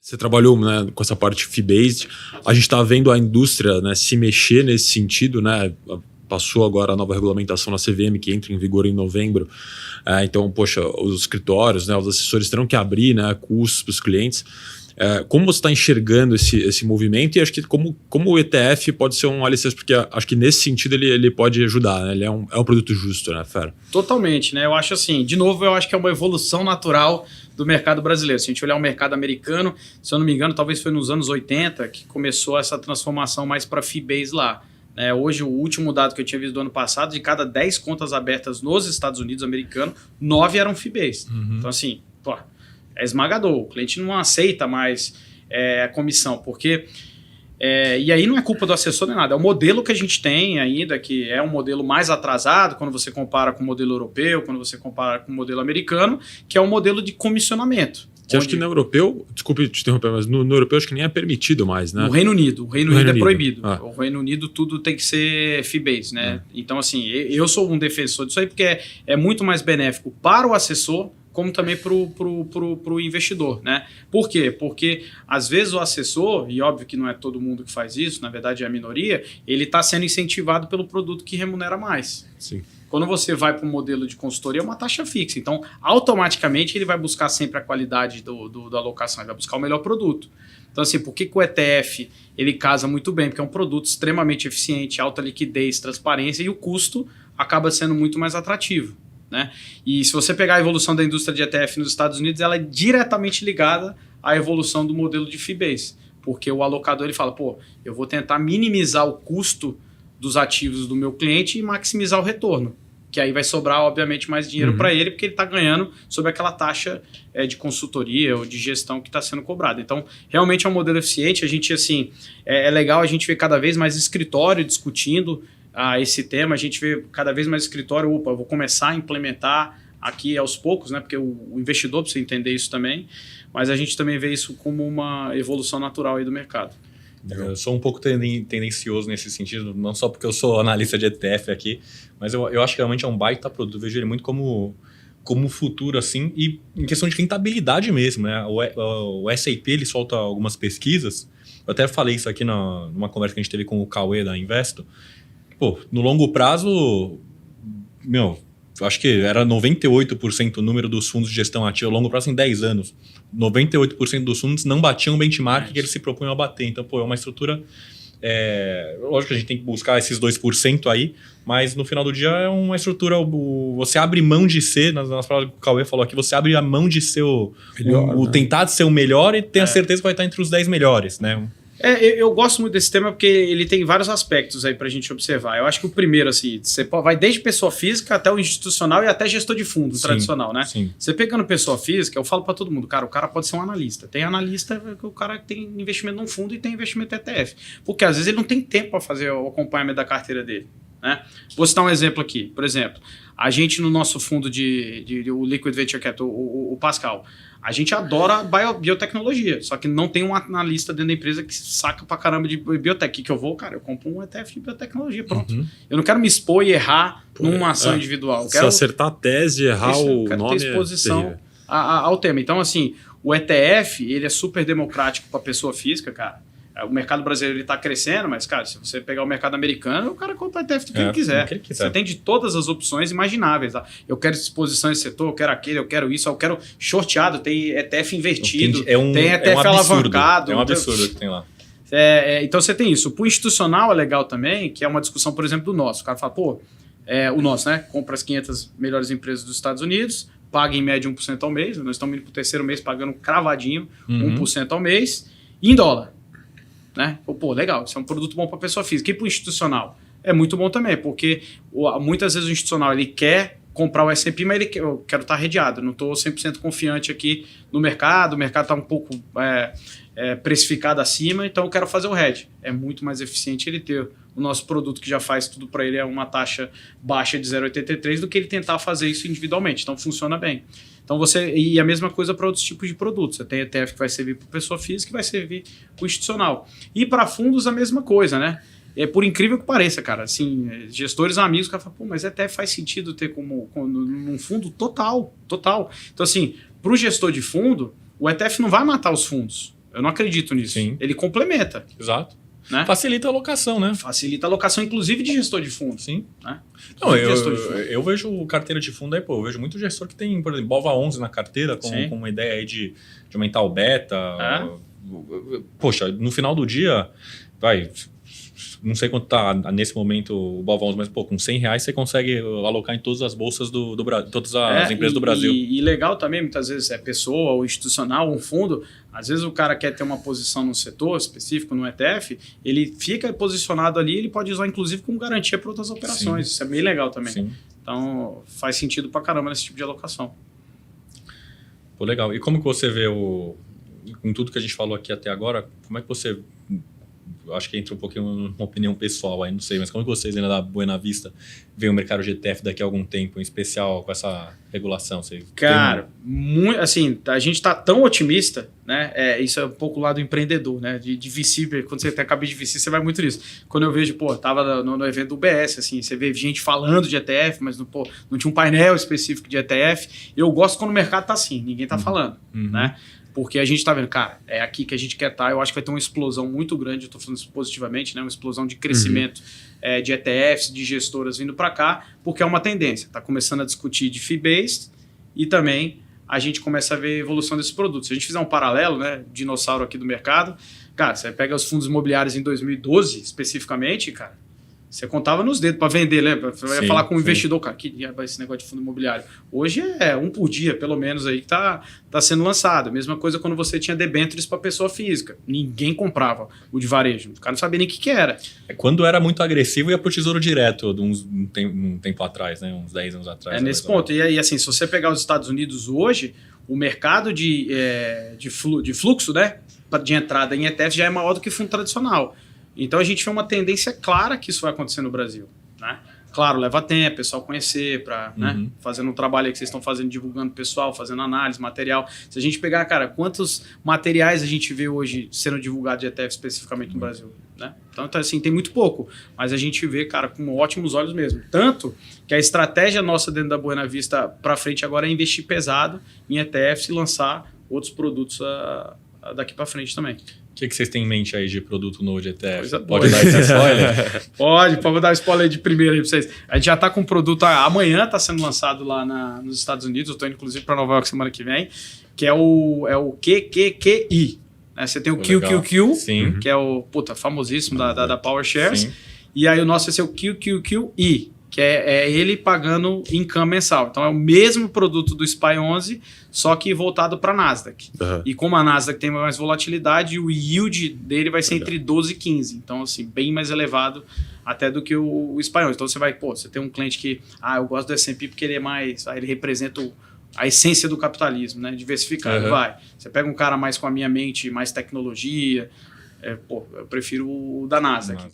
Você trabalhou, né, com essa parte fee-based. A gente está vendo a indústria, né, se mexer nesse sentido, né? Passou agora a nova regulamentação na CVM, que entra em vigor em novembro. Então, poxa, os escritórios, né, os assessores terão que abrir, né, custos para os clientes. Como você está enxergando esse movimento? E acho que como o ETF pode ser um alicerce, porque acho que nesse sentido ele pode ajudar, né? Ele é um produto justo, né, Fera? Totalmente, né? Eu acho assim, de novo, eu acho que é uma evolução natural do mercado brasileiro. Se a gente olhar o mercado americano, se eu não me engano, talvez foi nos anos 80 que começou essa transformação mais para fee-based lá. Hoje, o último dado que eu tinha visto do ano passado, de cada 10 contas abertas nos Estados Unidos americanos, 9 eram fee-based. Então, assim, é esmagador. O cliente não aceita mais a comissão, porque... e aí não é culpa do assessor nem nada, é o modelo que a gente tem ainda, que é um modelo mais atrasado quando você compara com o modelo europeu, quando você compara com o modelo americano, que é um modelo de comissionamento. Que acho que no europeu, desculpe te interromper, mas no europeu acho que nem é permitido mais, né? No Reino Unido. O Reino Unido é proibido. O Reino Unido tudo tem que ser fee-based, né? Então, assim, eu sou um defensor disso aí porque é muito mais benéfico para o assessor, como também para o investidor, né? Por quê? Porque, às vezes, o assessor, e óbvio que não é todo mundo que faz isso, na verdade é a minoria, ele está sendo incentivado pelo produto que remunera mais. Sim. Quando você vai para o modelo de consultoria, é uma taxa fixa. Então, automaticamente, ele vai buscar sempre a qualidade da alocação, ele vai buscar o melhor produto. Então, assim, por que o ETF ele casa muito bem? Porque é um produto extremamente eficiente, alta liquidez, transparência, e o custo acaba sendo muito mais atrativo, né? E se você pegar a evolução da indústria de ETF nos Estados Unidos, ela é diretamente ligada à evolução do modelo de fee-based, porque o alocador ele fala, eu vou tentar minimizar o custo dos ativos do meu cliente e maximizar o retorno, que aí vai sobrar, obviamente, mais dinheiro para ele, porque ele está ganhando sobre aquela taxa de consultoria ou de gestão que está sendo cobrada. Então, realmente é um modelo eficiente. A gente, assim, é legal a gente ver cada vez mais escritório discutindo esse tema, a gente vê cada vez mais escritório, eu vou começar a implementar aqui aos poucos, né? Porque o investidor precisa entender isso também, mas a gente também vê isso como uma evolução natural aí do mercado. Eu sou um pouco tendencioso nesse sentido, não só porque eu sou analista de ETF aqui, mas eu acho que realmente é um baita produto, eu vejo ele muito como futuro, assim, e em questão de rentabilidade mesmo, né? O S&P, ele solta algumas pesquisas, eu até falei isso aqui numa conversa que a gente teve com o Cauê da Investo. No longo prazo, eu acho que era 98% o número dos fundos de gestão ativa ao longo prazo em 10 anos. 98% dos fundos não batiam o benchmark que eles se propunham a bater. Então, é uma estrutura... lógico que a gente tem que buscar esses 2% aí, mas no final do dia é uma estrutura... Você abre mão de ser, nas palavras que o Cauê falou aqui, você abre a mão de ser tentar ser o melhor e ter a certeza que vai estar entre os 10 melhores, né? Eu gosto muito desse tema porque ele tem vários aspectos aí pra gente observar. Eu acho que o primeiro, assim, você vai desde pessoa física até o institucional e até gestor de fundo tradicional, né? Sim. Você pegando pessoa física, eu falo pra todo mundo, o cara pode ser um analista. Tem analista que o cara tem investimento num fundo e tem investimento em ETF. Porque às vezes ele não tem tempo para fazer o acompanhamento da carteira dele, né? Vou citar um exemplo aqui. Por exemplo, a gente no nosso fundo o Liquid Venture Capital, o Pascal, a gente adora biotecnologia, só que não tem um analista dentro da empresa que saca pra caramba de biotech. Que eu vou, eu compro um ETF de biotecnologia, pronto. Eu não quero me expor e errar numa ação individual. Se acertar a tese, errar o nome, ter exposição ao tema. Então, assim, o ETF, ele é super democrático pra pessoa física, cara. O mercado brasileiro está crescendo, mas, cara, se você pegar o mercado americano, o cara compra ETF do que ele quiser. Você tem de todas as opções imagináveis. Tá? Eu quero exposição nesse setor, eu quero aquele, eu quero isso, eu quero shorteado, tem ETF invertido, tem ETF alavancado. É um absurdo que tem lá. Então você tem isso. Para o institucional é legal também, que é uma discussão, por exemplo, do nosso. O cara fala, o nosso, né? Compra as 500 melhores empresas dos Estados Unidos, paga em média 1% ao mês, nós estamos indo para o terceiro mês pagando cravadinho 1% ao mês, e em dólar. Né? Legal, isso é um produto bom para a pessoa física. E para o institucional? É muito bom também, porque muitas vezes o institucional ele quer comprar o S&P, mas eu quero estar redeado, não estou 100% confiante aqui no mercado, o mercado está um pouco precificado acima, então eu quero fazer o hedge. É muito mais eficiente ele ter o nosso produto que já faz tudo para ele a uma taxa baixa de 0,83 do que ele tentar fazer isso individualmente, então funciona bem. Então e a mesma coisa para outros tipos de produtos. Você tem ETF que vai servir para pessoa física e vai servir para o institucional. E para fundos a mesma coisa, né? Por incrível que pareça, cara, assim, gestores amigos, o cara fala, mas ETF faz sentido ter num fundo total. Então, assim, para o gestor de fundo, o ETF não vai matar os fundos. Eu não acredito nisso. Sim. Ele complementa. Exato. Né? Facilita a alocação, né? Facilita a alocação, inclusive, de gestor de fundo. Sim. Né? Não, Gestor de fundo. eu vejo carteira de fundo aí, pô, eu vejo muito gestor que tem, por exemplo, BOVA 11 na carteira, com uma ideia aí de aumentar o beta. Poxa, no final do dia, não sei quanto tá nesse momento o BOVA 11, mas pô, com R$100 você consegue alocar em todas as bolsas do Brasil, todas as empresas do Brasil. E legal também, muitas vezes é pessoa ou institucional, um fundo, às vezes o cara quer ter uma posição num setor específico, no ETF, ele fica posicionado ali, ele pode usar inclusive como garantia para outras operações. Sim. Isso é bem legal também. Sim. Então faz sentido pra caramba nesse tipo de alocação. Pô, legal. E como que você vê com tudo que a gente falou aqui até agora, como é que você... Acho que entra um pouquinho uma opinião pessoal aí, não sei, mas como que vocês ainda da Buena Vista veem o mercado de ETF daqui a algum tempo, em especial com essa regulação? Cara, assim, a gente tá tão otimista, né? Isso é um pouco lá do empreendedor, né? De VC, quando você tem a cabeça de VC, você vai muito nisso. Quando eu vejo, tava no evento do UBS, assim, você vê gente falando de ETF, mas não tinha um painel específico de ETF. Eu gosto quando o mercado tá assim, ninguém tá falando, né? Porque a gente está vendo, cara, é aqui que a gente quer estar. Eu acho que vai ter uma explosão muito grande, eu estou falando isso positivamente, né? Uma explosão de crescimento de ETFs, de gestoras vindo para cá, porque é uma tendência. Está começando a discutir de fee-based e também a gente começa a ver a evolução desses produtos. Se a gente fizer um paralelo, né, dinossauro aqui do mercado, cara, você pega os fundos imobiliários em 2012, especificamente, cara, você contava nos dedos para vender, lembra? Você ia falar com um investidor, cara, que dia vai esse negócio de fundo imobiliário? Hoje é um por dia, pelo menos, aí que tá sendo lançado. Mesma coisa quando você tinha debêntures para pessoa física. Ninguém comprava o de varejo. O cara não sabia nem o que era. Quando era muito agressivo, ia pro Tesouro Direto um tempo atrás, né? Uns 10 anos atrás. Nesse ponto. E aí, assim, se você pegar os Estados Unidos hoje, o mercado de fluxo, né, de entrada em ETF já é maior do que fundo tradicional. Então a gente vê uma tendência clara que isso vai acontecer no Brasil, né? Claro, leva tempo, pessoal conhecer, né, fazendo um trabalho aí que vocês estão fazendo, divulgando pessoal, fazendo análise, material. Se a gente pegar, cara, quantos materiais a gente vê hoje sendo divulgados de ETF especificamente no Brasil, né? Então, assim, tem muito pouco, mas a gente vê, cara, com ótimos olhos mesmo. Tanto que a estratégia nossa dentro da Buena Vista para frente agora é investir pesado em ETFs e lançar outros produtos daqui para frente também. O que vocês têm em mente aí de produto novo de ETF? Pode dar esse spoiler? Pode dar spoiler de primeiro aí para vocês. A gente já está com um produto, amanhã está sendo lançado lá nos Estados Unidos, eu estou indo inclusive para Nova York semana que vem, que é o QQQI. Né? Você tem o QQQ, Sim. que é o famosíssimo da PowerShares, Sim. E aí o nosso vai ser o QQQI, que é ele pagando income mensal. Então é o mesmo produto do SPY 11, só que voltado para a Nasdaq. E como a Nasdaq tem mais volatilidade, o yield dele vai ser entre 12 e 15. Então, assim, bem mais elevado até do que o SPY 11. Então você tem um cliente que, eu gosto do S&P porque ele é mais, ele representa a essência do capitalismo, né? Diversificado, Você pega um cara mais com a minha mente, mais tecnologia, eu prefiro o da Nasdaq.